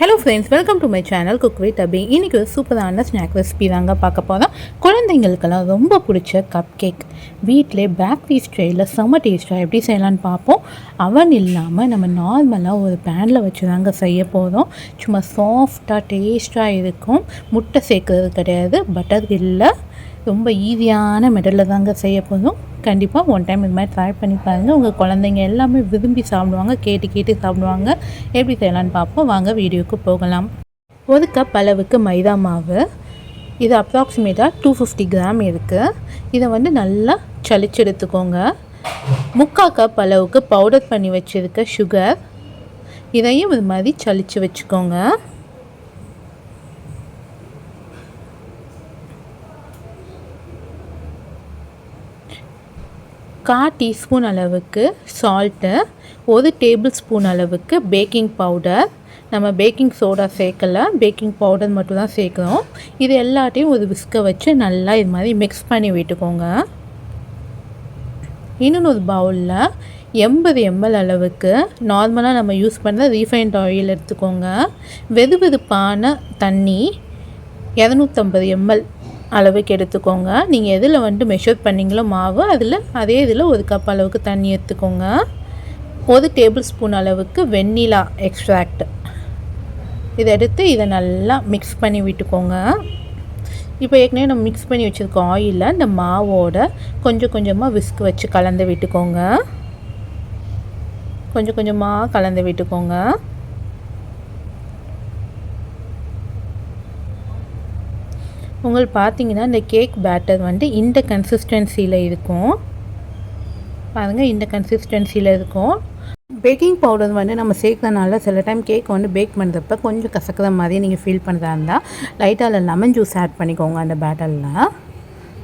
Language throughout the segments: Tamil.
Hello friends, welcome to my channel cook with Abhi. இன்றைக்கி ஒரு சூப்பரான ஸ்நாக் ரெசிபி தாங்க பார்க்க போகிறோம். குழந்தைங்களுக்கெல்லாம் ரொம்ப பிடிச்ச கப் கேக் வீட்டிலே பேக்கரி ஸ்டைலில் செம்ம டேஸ்ட்டாக எப்படி செய்யலான்னு பார்ப்போம். அவன் இல்லாமல் நம்ம நார்மலாக ஒரு பேனில் வச்சு தாங்க செய்ய போகிறோம். சும்மா சாஃப்டாக டேஸ்ட்டாக இருக்கும். முட்டை சேர்க்குறது கிடையாது, பட்டர் இல்லை. ரொம்ப ஈஸியான மெத்தடில் தாங்க செய்ய போதும். கண்டிப்பாக ஒன் டைம் இது மாதிரி ட்ரை பண்ணி பாருங்கள். உங்கள் குழந்தைங்க எல்லாமே விரும்பி சாப்பிடுவாங்க, கேட்டு சாப்பிடுவாங்க. எப்படி செய்யலான்னு பார்ப்போம். வாங்க வீடியோவுக்கு போகலாம். ஒரு கப் அளவுக்கு மைதா மாவு, இது அப்ராக்சிமேட்டாக 250 கிராம் இருக்குது. இதை நல்லா சளிச்சு எடுத்துக்கோங்க. 3/4 கப் அளவுக்கு பவுடர் பண்ணி வச்சுருக்க சுகர், இதையும் இது மாதிரி சளிச்சு வச்சுக்கோங்க. கால் டீஸ்பூன் அளவுக்கு சால்ட்டு, 1 டேபிள் ஸ்பூன் அளவுக்கு பேக்கிங் பவுடர். நம்ம பேக்கிங் சோடா சேர்க்கலை, பேக்கிங் பவுடர் மட்டும் தான் சேர்க்குறோம். இது எல்லாத்தையும் ஒரு விஸ்கை வச்சு நல்லா இது மாதிரி மிக்ஸ் பண்ணி விட்டுக்கோங்க. இன்னொன்று ஒரு பவுலில் 80 ml அளவுக்கு நார்மலாக நம்ம யூஸ் பண்ணுற ரீஃபைண்ட் ஆயில் எடுத்துக்கோங்க. வெதுவெதுப்பான தண்ணி 250 ml அளவுக்கு எடுத்துக்கோங்க. நீங்கள் எதில் மெஷர் பண்ணிங்களோ மாவு, அதே இதில் 1 கப் அளவுக்கு தண்ணி எடுத்துக்கோங்க. 1 டேபிள் ஸ்பூன் அளவுக்கு வெண்ணிலா எக்ஸ்ட்ராக்ட் இதை எடுத்து இதை நல்லா மிக்ஸ் பண்ணி விட்டுக்கோங்க. இப்போ ஏற்கனவே நம்ம மிக்ஸ் பண்ணி வச்சுருக்கோம் ஆயிலில் இந்த மாவோட கொஞ்சம் கொஞ்சமாக விஸ்க் வச்சு கலந்து விட்டுக்கோங்க. கொஞ்சம் கொஞ்சமாக கலந்து விட்டுக்கோங்க. உங்களுக்கு பார்த்தீங்கன்னா இந்த கேக் பேட்டர் இந்த கன்சிஸ்டன்சியில் இருக்கும். பாருங்கள், இந்த கன்சிஸ்டன்சியில் இருக்கும். பேக்கிங் பவுடர் நம்ம சேர்க்கறதுனால சில டைம் கேக் பேக் பண்ணுறப்ப கொஞ்சம் கசக்கிற மாதிரி நீங்கள் ஃபீல் பண்ணுறதா இருந்தால் லைட்டாக அதில் லெமன் ஜூஸ் ஆட் பண்ணிக்கோங்க. அந்த பேட்டரில்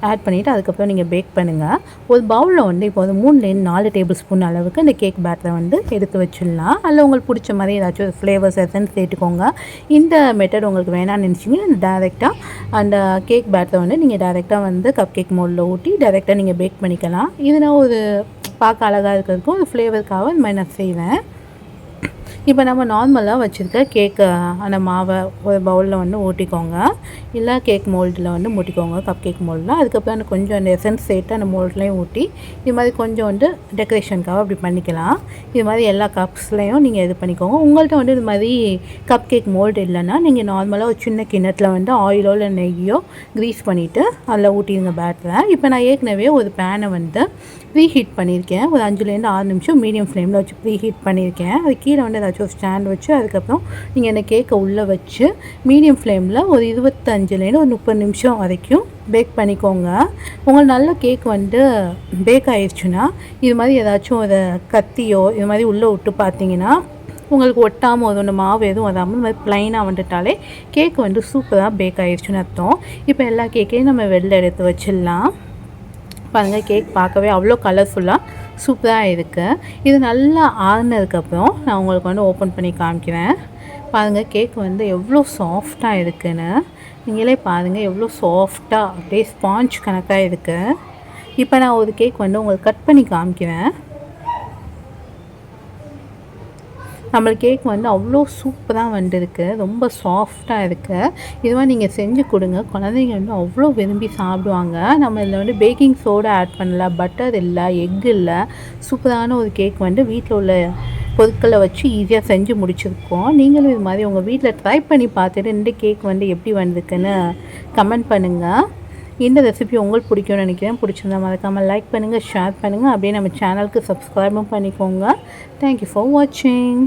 ஆட் பண்ணிவிட்டு அதுக்கப்புறம் நீங்கள் பேக் பண்ணுங்கள். ஒரு பவுலில் இப்போ 3-4 டேபிள் ஸ்பூன் அளவுக்கு இந்த கேக் பேட்டரை எடுத்து வச்சிடலாம். அதில் உங்களுக்கு பிடிச்ச மாதிரி ஏதாச்சும் ஒரு ஃப்ளேவர்ஸ் எசன்ஸ் சேர்த்துக்கோங்க. இந்த மெத்தட் உங்களுக்கு வேணாம்னு நினச்சிங்கன்னா டேரெக்டாக அந்த கேக் பேட்டரை நீங்கள் டேரெக்டாக கப் கேக் மோல்டில் ஊற்றி டேரெக்டாக நீங்கள் பேக் பண்ணிக்கலாம். இது நான் ஒரு பார்க்க அழகாக இருக்கிறதுக்கும் ஒரு ஃப்ளேவருக்காக இந்த மாதிரி நான் செய்வேன். இப்போ நம்ம நார்மலாக வச்சுருக்க கேக்கு அந்த மாவை ஒரு பவுலில் ஊற்றிக்கோங்க. இல்லை கேக் மோல்டில் மூட்டிக்கோங்க, கப் கேக் மோல்டில். அதுக்கப்புறம் கொஞ்சம் அந்த எசன்ஸ் சேர்த்து அந்த மோல்ட்லேயும் ஊற்றி இது மாதிரி கொஞ்சம் டெக்கரேஷனுக்காக அப்படி பண்ணிக்கலாம். இது மாதிரி எல்லா கப்ஸ்லேயும் நீங்கள் இது பண்ணிக்கோங்க. உங்கள்கிட்ட இது மாதிரி கப் கேக் மோல்டு இல்லைன்னா நீங்கள் நார்மலாக ஒரு சின்ன கிண்ணத்தில் ஆயிலோ இல்லை நெய்யோ க்ரீஸ் பண்ணிவிட்டு அதில் ஊட்டிடுங்க பேட்டரை. இப்போ நான் ஏற்கனவே ஒரு பேனை ப்ரீ ஹீட் பண்ணியிருக்கேன். ஒரு 5-6 நிமிஷம் மீடியம் ஃப்ளேமில் வச்சு ப்ரீ ஹீட் பண்ணியிருக்கேன். அது கீழே ஏதாச்சும் ஒரு ஸ்டாண்ட் வச்சு அதுக்கப்புறம் நீங்கள் அந்த கேக்கை உள்ளே வச்சு மீடியம் ஃப்ளேமில் ஒரு 25-30 நிமிஷம் வரைக்கும் பேக் பண்ணிக்கோங்க. உங்களுக்கு நல்ல கேக் பேக் ஆயிடுச்சுன்னா இது மாதிரி ஏதாச்சும் ஒரு கத்தியோ இது மாதிரி உள்ளே விட்டு பார்த்தீங்கன்னா உங்களுக்கு ஒட்டாமல் ஒன்று மாவு எதுவும் வராமல் இந்த மாதிரி ப்ளைனாக வந்துட்டாலே கேக் சூப்பராக பேக் ஆயிடுச்சுன்னு அர்த்தம். இப்போ எல்லா கேக்கையும் நம்ம வெளில எடுத்து வச்சிடலாம். பாருங்கள், கேக் பார்க்கவே அவ்வளோ கலர்ஃபுல்லாக சூப்பராக இருக்குது. இது நல்லா ஆறுனதுக்கப்புறம் நான் உங்களுக்கு ஓப்பன் பண்ணி காமிக்கிறேன். பாருங்கள், கேக் எவ்வளோ சாஃப்டாக இருக்குதுன்னு நீங்களே பாருங்கள். எவ்வளோ சாஃப்டாக அப்படியே ஸ்பாஞ்ச் கணக்காக இருக்குது. இப்போ நான் ஒரு கேக் உங்களுக்கு கட் பண்ணி காமிக்கிறேன். நம்மளுக்கு கேக் அவ்வளோ சூப்பராக இருக்குது. ரொம்ப சாஃப்டாக இருக்குது. இதுவாக நீங்கள் செஞ்சு கொடுங்க. குழந்தைங்க அவ்வளோ விரும்பி சாப்பிடுவாங்க. நம்ம இதில் பேக்கிங் சோடா ஆட் பண்ணல, பட்டர் இல்லை, எக் இல்லை. சூப்பரான ஒரு கேக் வீட்டில் உள்ள பொருட்களை வச்சு ஈஸியாக செஞ்சு முடிச்சிருக்கோம். நீங்களும் இது மாதிரி உங்கள் வீட்டில் ட்ரை பண்ணி பார்த்துட்டு இந்த கேக் எப்படி வந்திருக்குன்னு கமெண்ட் பண்ணுங்கள். இந்த ரெசிபி உங்களுக்கு பிடிக்கும்னு நினைக்கிறேன். பிடிச்சிருந்தா மறக்காமல் லைக் பண்ணுங்கள், ஷேர் பண்ணுங்கள். அப்படியே நம்ம சேனலுக்கு சப்ஸ்கிரைபும் பண்ணிக்கோங்க. தேங்க்யூ ஃபார் வாட்சிங்.